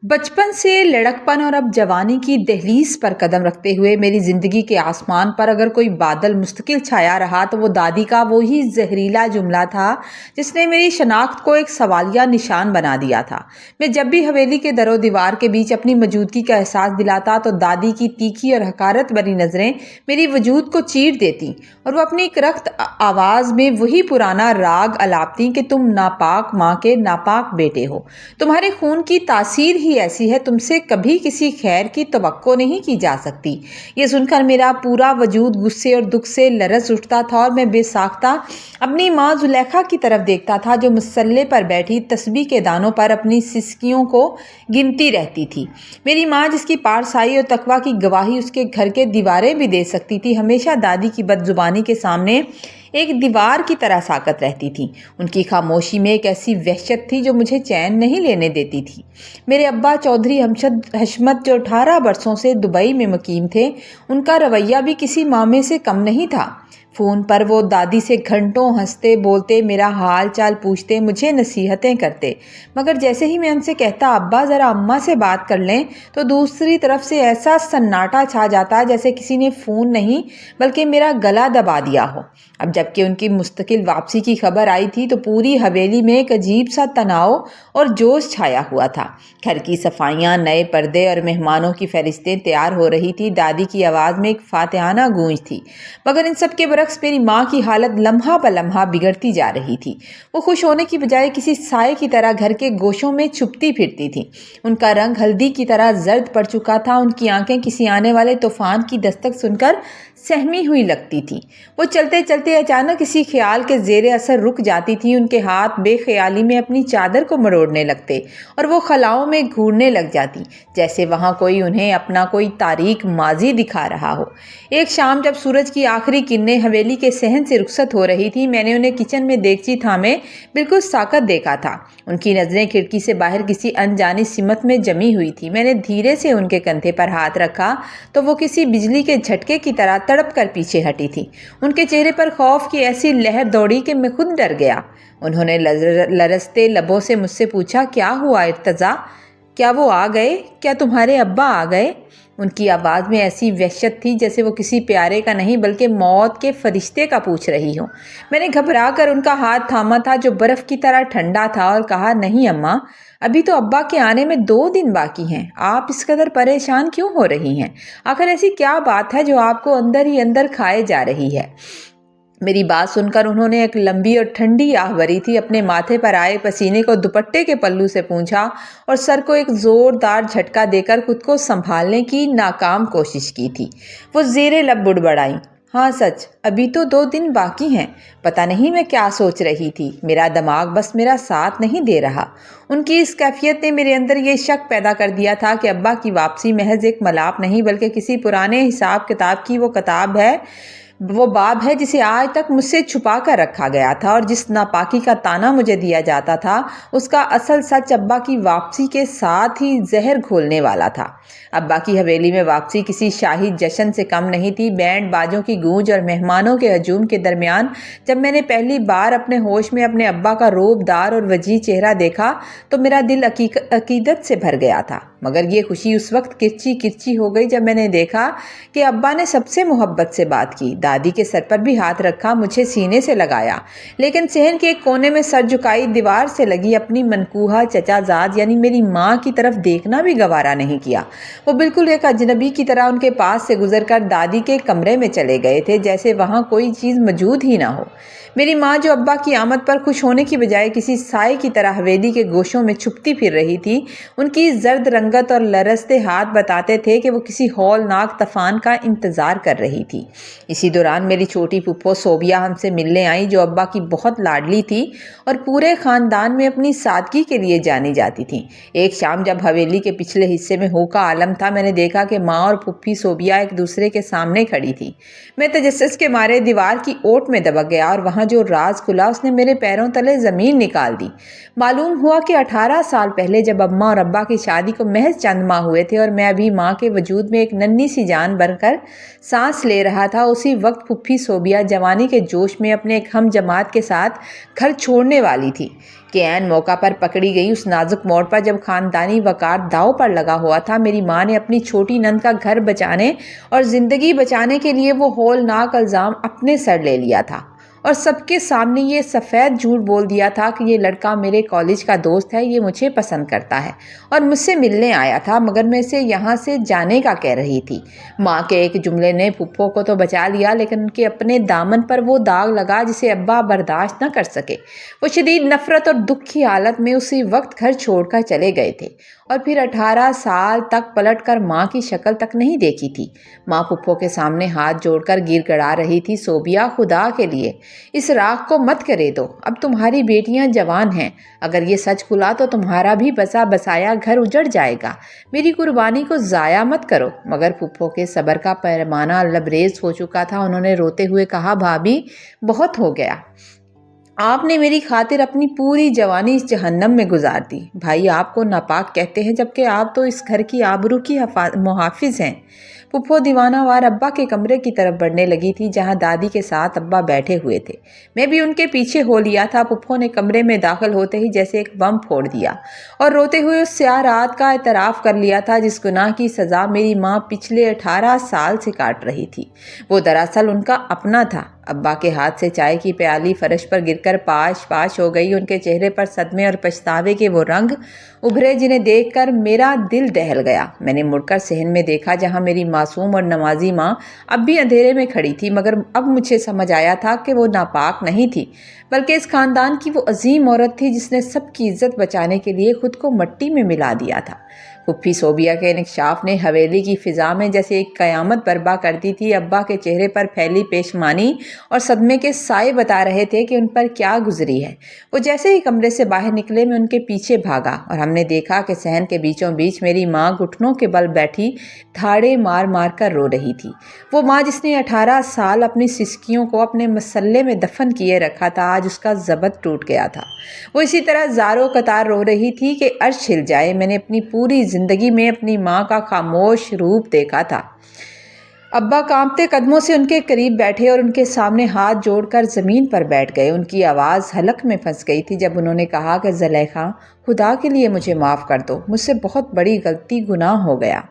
बचपन से लड़कपन और अब जवानी की दहलीज पर कदम रखते हुए मेरी ज़िंदगी के आसमान पर अगर कोई बादल मुस्तकिल छाया रहा तो वो दादी का वो ही जहरीला जुमला था जिसने मेरी शनाख्त को एक सवालिया निशान बना दिया था। मैं जब भी हवेली के दरो दीवार के बीच अपनी मौजूदगी का एहसास दिलाता तो दादी की तीखी और हकारत भरी नज़रें मेरी वजूद को चीर देती और वो अपनी एक रख्त आवाज़ में वही पुराना राग अलापती कि तुम नापाक माँ के नापाक बेटे हो, तुम्हारे खून की तासीर ही ऐसी है, तुमसे कभी किसी खैर की तवक्को नहीं की जा सकती। ये सुनकर मेरा पूरा वजूद गुस्से और दुख से लरस उठता था और मैं बेसाख्ता अपनी माँ जुलेखा की तरफ देखता था जो मुसल्ले पर बैठी तस्बीह के दानों पर अपनी सिसकियों को गिनती रहती थी। मेरी माँ जिसकी पारसाई और तकवा की गवाही उसके घर के दीवारें भी दे सकती थी, हमेशा दादी की बदजुबानी के सामने एक दीवार की तरह साकत रहती थी। उनकी खामोशी में एक ऐसी वहशत थी जो मुझे चैन नहीं लेने देती थी। मेरे अब्बा चौधरी हशमत जो 18 बरसों से दुबई में मुकीम थे, उनका रवैया भी किसी मामे से कम नहीं था। फ़ोन पर वो दादी से घंटों हंसते बोलते, मेरा हाल चाल पूछते, मुझे नसीहतें करते, मगर जैसे ही मैं उनसे कहता अब्बा ज़रा अम्मा से बात कर लें तो दूसरी तरफ से ऐसा सन्नाटा छा जाता जैसे किसी ने फ़ोन नहीं बल्कि मेरा गला दबा दिया हो। अब जबकि उनकी मुस्तकिल वापसी की खबर आई थी तो पूरी हवेली में एक अजीब सा तनाव और जोश छाया हुआ था। घर की सफाइयाँ, नए पर्दे और मेहमानों की फहरिस्तें तैयार हो रही थी। दादी की आवाज़ में एक फातिहाना गूंज थी, मगर इन सब के बरक्स मेरी माँ की हालत लम्हा ब लम्हा बिगड़ती जा रही थी। वो खुश होने की बजाय किसी साए की तरह घर के गोशों में छुपती फिरती थी। उनका रंग हल्दी की तरह जर्द पड़ चुका था। उनकी आंखें किसी आने वाले तूफान की दस्तक सुनकर सहमी हुई लगती थी। वो चलते चलते अचानक किसी ख्याल के जेर असर रुक जाती थी। उनके हाथ बेख्याली में अपनी चादर को मरोड़ने लगते और वो खलाओं में घूरने लग जाती, जैसे वहाँ कोई उन्हें अपना कोई तारीक माजी दिखा रहा हो। एक शाम जब सूरज की आखिरी किरणें हवेली के सहन से रुखसत हो रही थी, मैंने उन्हें किचन में देगची थामे बिल्कुल साकत देखा था। उनकी नज़रें खिड़की से बाहर किसी अनजानी सिमत में जमी हुई थी। मैंने धीरे से उनके कंधे पर हाथ रखा तो वो किसी बिजली के झटके की तरह तड़प कर पीछे हटी थी। उनके चेहरे पर खौफ की ऐसी लहर दौड़ी कि मैं खुद डर गया। उन्होंने लरसते लबों से मुझसे पूछा, क्या हुआ इर्तज़ा? क्या वो आ गए? क्या तुम्हारे अब्बा आ गए? उनकी आवाज़ में ऐसी वहशत थी जैसे वो किसी प्यारे का नहीं बल्कि मौत के फरिश्ते का पूछ रही हो। मैंने घबरा कर उनका हाथ थामा था जो बर्फ़ की तरह ठंडा था और कहा, नहीं अम्मा, अभी तो अब्बा के आने में 2 दिन बाकी हैं। आप इस कदर परेशान क्यों हो रही हैं? आखिर ऐसी क्या बात है जो आपको अंदर ही अंदर खाए जा रही है? मेरी बात सुनकर उन्होंने एक लंबी और ठंडी आह भरी थी, अपने माथे पर आए पसीने को दुपट्टे के पल्लू से पोंछा और सर को एक जोरदार झटका देकर खुद को संभालने की नाकाम कोशिश की थी। वो ज़ेरे लब बुड़बड़ाई, हाँ सच, अभी तो 2 दिन बाकी हैं। पता नहीं मैं क्या सोच रही थी, मेरा दिमाग बस मेरा साथ नहीं दे रहा। उनकी इस कैफियत ने मेरे अंदर ये शक पैदा कर दिया था कि अब्बा की वापसी महज एक मलाप नहीं बल्कि किसी पुराने हिसाब किताब की वो किताब है, वो बाब है जिसे आज तक मुझसे छुपा कर रखा गया था और जिस नापाकी का ताना मुझे दिया जाता था उसका असल सच अब्बा की वापसी के साथ ही जहर घोलने वाला था। अब्बा की हवेली में वापसी किसी शाही जश्न से कम नहीं थी। बैंड बाजों की गूंज और मेहमानों के हजूम के दरमियान जब मैंने पहली बार अपने होश में अपने अब्बा का रोबदार और वजी चेहरा देखा तो मेरा दिल अकीदत से भर गया था। मगर ये खुशी उस वक्त किरची किरची हो गई जब मैंने देखा कि अब्बा ने सबसे मोहब्बत से बात की, दादी के सर पर भी हाथ रखा, मुझे सीने से लगाया, लेकिन सहन के एक कोने में सर झुकाई दीवार से लगी अपनी मनकूहा चचाजाद यानी मेरी माँ की तरफ देखना भी गवारा नहीं किया। वो बिल्कुल एक अजनबी की तरह उनके पास से गुजरकर दादी के कमरे में चले गए थे, जैसे वहाँ कोई चीज़ मौजूद ही ना हो। मेरी माँ जो अब्बा की आमद पर खुश होने की बजाय किसी साए की तरह हवेली के गोशों में छुपती फिर रही थी, उनकी जर्द रंगत और लरसते हाथ बताते थे कि वो किसी हौलनाक तूफान का इंतज़ार कर रही थी। इसी दौरान मेरी छोटी फूफो सोबिया हमसे मिलने आई जो अब्बा की बहुत लाडली थी और पूरे ख़ानदान में अपनी सादगी के लिए जानी जाती थी। एक शाम जब हवेली के पिछले हिस्से में हो का आलम था, मैंने देखा कि माँ और फुफ्फी सोबिया एक दूसरे के सामने खड़ी थी। मैं तजस्सुस के मारे दीवार की ओट में दबक गया और वहाँ जो राज खुला उसने मेरे पैरों तले ज़मीन निकाल दी। मालूम हुआ कि 18 साल पहले जब अम्मा और अब्बा की शादी को महज चंद माह हुए थे और मैं अभी माँ के वजूद में एक नन्ही सी जान बनकर सांस ले रहा था, उसी वक्त फुफ्फी सोबिया जवानी के जोश में अपने एक हम जमात के साथ घर छोड़ने वाली थी। कि ऐन मौका पर पकड़ी गई उस नाजुक मोड़ पर जब खानदानी वकार दांव पर लगा हुआ था, मेरी माँ ने अपनी छोटी नंद का घर बचाने और ज़िंदगी बचाने के लिए वो होलनाक इल्ज़ाम अपने सर ले लिया था और सबके सामने ये सफ़ेद झूठ बोल दिया था कि ये लड़का मेरे कॉलेज का दोस्त है, ये मुझे पसंद करता है और मुझसे मिलने आया था, मगर मैं इसे यहाँ से जाने का कह रही थी। माँ के एक जुमले ने फुप्पो को तो बचा लिया, लेकिन उनके अपने दामन पर वो दाग लगा जिसे अब्बा बर्दाश्त न कर सके। वो शदीद नफ़रत और दुख की हालत में उसी वक्त घर छोड़कर चले गए थे और फिर 18 साल तक पलटकर माँ की शक्ल तक नहीं देखी थी। माँ फुप्पो के सामने हाथ जोड़कर गिड़गिड़ा रही थी, सोबिया, खुदा के लिए इस राख को मत करे दो। अब तुम्हारी बेटियां जवान हैं, अगर ये सच खुला तो तुम्हारा भी बसा बसाया घर उजड़ जाएगा। मेरी कुर्बानी को ज़ाया मत करो। मगर फुप्पो के सब्र का पैमाना लबरेज हो चुका था। उन्होंने रोते हुए कहा, भाभी बहुत हो गया, आपने मेरी खातिर अपनी पूरी जवानी इस जहन्नम में गुजार दी। भाई आपको नापाक कहते हैं, जबकि आप तो इस घर की आबरू की मुहाफिज हैं। फुप्पो दीवानावार अब्बा के कमरे की तरफ बढ़ने लगी थी, जहां दादी के साथ अब्बा बैठे हुए थे। मैं भी उनके पीछे हो लिया था। फुप्पो ने कमरे में दाखिल होते ही जैसे एक बम फोड़ दिया और रोते हुए उस स्याह रात का एतराफ़ कर लिया था जिस गुनाह की सज़ा मेरी माँ पिछले 18 साल से काट रही थी। वो दरअसल उनका अपना था। अब्बा के हाथ से चाय की प्याली फर्श पर गिरकर पाश पाश हो गई। उनके चेहरे पर सदमे और पछतावे के वो रंग उभरे जिन्हें देखकर मेरा दिल दहल गया। मैंने मुड़कर सहन में देखा, जहां मेरी मासूम और नमाजी माँ अब भी अंधेरे में खड़ी थी, मगर अब मुझे समझ आया था कि वो नापाक नहीं थी, बल्कि इस खानदान की वो अजीम औरत थी जिसने सबकी इज्जत बचाने के लिए खुद को मिट्टी में मिला दिया था। फुफ्फी सोबिया के इंकशाफ ने हवेली की फ़िज़ा में जैसे एक क़यामत बर्पा कर दी थी। अब्बा के चेहरे पर फैली पेशमानी और सदमे के साए बता रहे थे कि उन पर क्या गुजरी है। वो जैसे ही कमरे से बाहर निकले, मैं उनके पीछे भागा और हमने देखा कि सहन के बीचों बीच मेरी माँ घुटनों के बल बैठी धाड़े मार मार कर रो रही थी। वो माँ जिसने 18 साल अपनी सिसकियों को अपने मसल्ले में दफन किए रखा था, आज उसका ज़बत टूट गया था। वो इसी तरह ज़ारो कतार रो रही थी कि अर्श हिल जाए। मैंने अपनी पूरी ज़िंदगी में अपनी माँ का खामोश रूप देखा था। अब्बा कांपते कदमों से उनके करीब बैठे और उनके सामने हाथ जोड़कर ज़मीन पर बैठ गए। उनकी आवाज़ हलक में फंस गई थी जब उन्होंने कहा कि ज़ुलेखा, खुदा के लिए मुझे माफ़ कर दो, मुझसे बहुत बड़ी गलती गुनाह हो गया।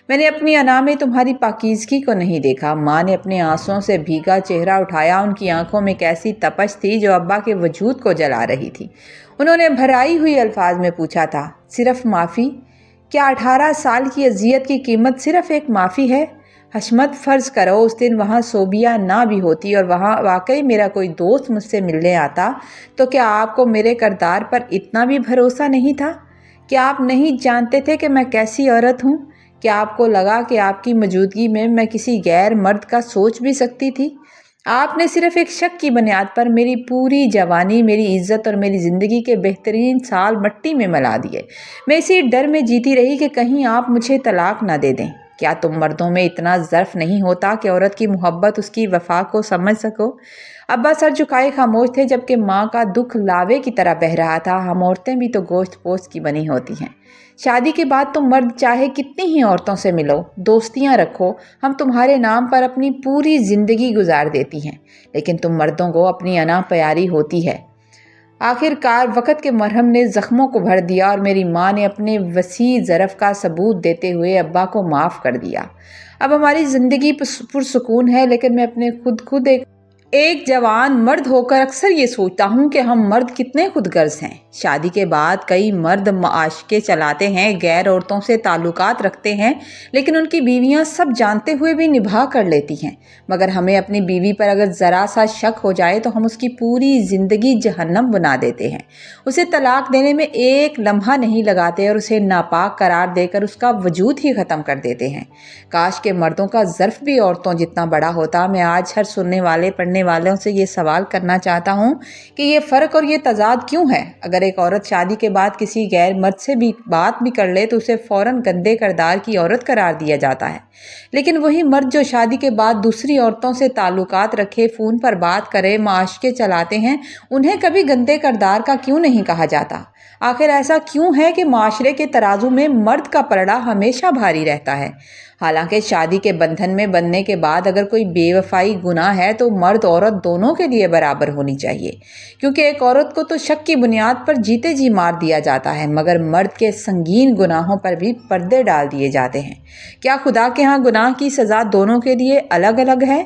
मैंने अपनी अना में तुम्हारी पाकीज़गी को नहीं देखा। माँ ने अपने आंसुओं से भीगा चेहरा उठाया। उनकी आंखों में कैसी तपश थी जो अब्बा के वजूद को जला रही थी। उन्होंने भराई हुई अल्फाज में पूछा था, सिर्फ माफ़ी? क्या 18 साल की अजियत की कीमत सिर्फ एक माफ़ी है? हशमत, फ़र्ज़ करो उस दिन वहाँ सोबिया ना भी होती और वहाँ वाकई मेरा कोई दोस्त मुझसे मिलने आता, तो क्या आपको मेरे किरदार पर इतना भी भरोसा नहीं था? क्या आप नहीं जानते थे कि मैं कैसी औरत हूँ? क्या आपको लगा कि आपकी मौजूदगी में मैं किसी गैर मर्द का सोच भी सकती थी? आपने सिर्फ एक शक की बुनियाद पर मेरी पूरी जवानी, मेरी इज्जत और मेरी ज़िंदगी के बेहतरीन साल मिट्टी में मिला दिए। मैं इसी डर में जीती रही कि कहीं आप मुझे तलाक ना दे दें। क्या तुम मर्दों में इतना ज़र्फ नहीं होता कि औरत की मोहब्बत, उसकी वफा को समझ सको? अब्बा सर झुकाए खामोश थे, जबकि माँ का दुख लावे की तरह बह रहा था। हम औरतें भी तो गोश्त पोस्त की बनी होती हैं। शादी के बाद तुम मर्द चाहे कितनी ही औरतों से मिलो, दोस्तियाँ रखो, हम तुम्हारे नाम पर अपनी पूरी ज़िंदगी गुजार देती हैं, लेकिन तुम मर्दों को अपनी अना प्यारी होती है। आखिरकार वक़्त के मरहम ने ज़ख्मों को भर दिया और मेरी माँ ने अपने वसी ज़रफ़ का सबूत देते हुए अब्बा को माफ़ कर दिया। अब हमारी ज़िंदगी पुरसुकून है, लेकिन मैं अपने खुद एक जवान मर्द होकर अक्सर ये सोचता हूँ कि हम मर्द कितने खुदगर्ज हैं। शादी के बाद कई मर्द माशके चलाते हैं, गैर औरतों से ताल्लुकात रखते हैं, लेकिन उनकी बीवियाँ सब जानते हुए भी निभा कर लेती हैं। मगर हमें अपनी बीवी पर अगर ज़रा सा शक हो जाए तो हम उसकी पूरी ज़िंदगी जहन्नम बना देते हैं। उसे तलाक देने में एक लम्हा नहीं लगाते और उसे नापाक करार देकर उसका वजूद ही ख़त्म कर देते हैं। काश के मर्दों का ज़र्फ़ भी औरतों जितना बड़ा होता। मैं आज हर सुनने वाले पढ़ने वालों से ये सवाल करना चाहता हूँ कि ये फ़र्क और ये तज़ाद क्यों है? अगर एक औरत शादी के बाद किसी गैर मर्द से भी बात भी कर ले तो उसे फ़ौरन गंदे किरदार की औरत करार दिया जाता है, लेकिन वही मर्द जो शादी के बाद दूसरी औरतों से ताल्लुकात रखे, फ़ोन पर बात करे, माशके चलाते हैं, उन्हें कभी गंदे किरदार का क्यों नहीं कहा जाता? आखिर ऐसा क्यों है कि माशरे के तराजू में मर्द का पलड़ा हमेशा भारी रहता है? حالانکہ شادی کے بندھن میں بندھنے کے بعد اگر کوئی بے وفائی گناہ ہے تو مرد عورت دونوں کے لیے برابر ہونی چاہیے، کیونکہ ایک عورت کو تو شک کی بنیاد پر جیتے جی مار دیا جاتا ہے، مگر مرد کے سنگین گناہوں پر بھی پردے ڈال دیے جاتے ہیں۔ کیا خدا کے ہاں گناہ کی سزا دونوں کے لیے الگ الگ ہے؟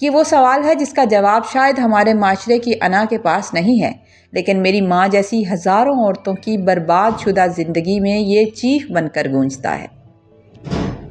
یہ وہ سوال ہے جس کا جواب شاید ہمارے معاشرے کی انا کے پاس نہیں ہے، لیکن میری ماں جیسی ہزاروں عورتوں کی برباد شدہ زندگی میں یہ چیخ بن کر گونجتا ہے۔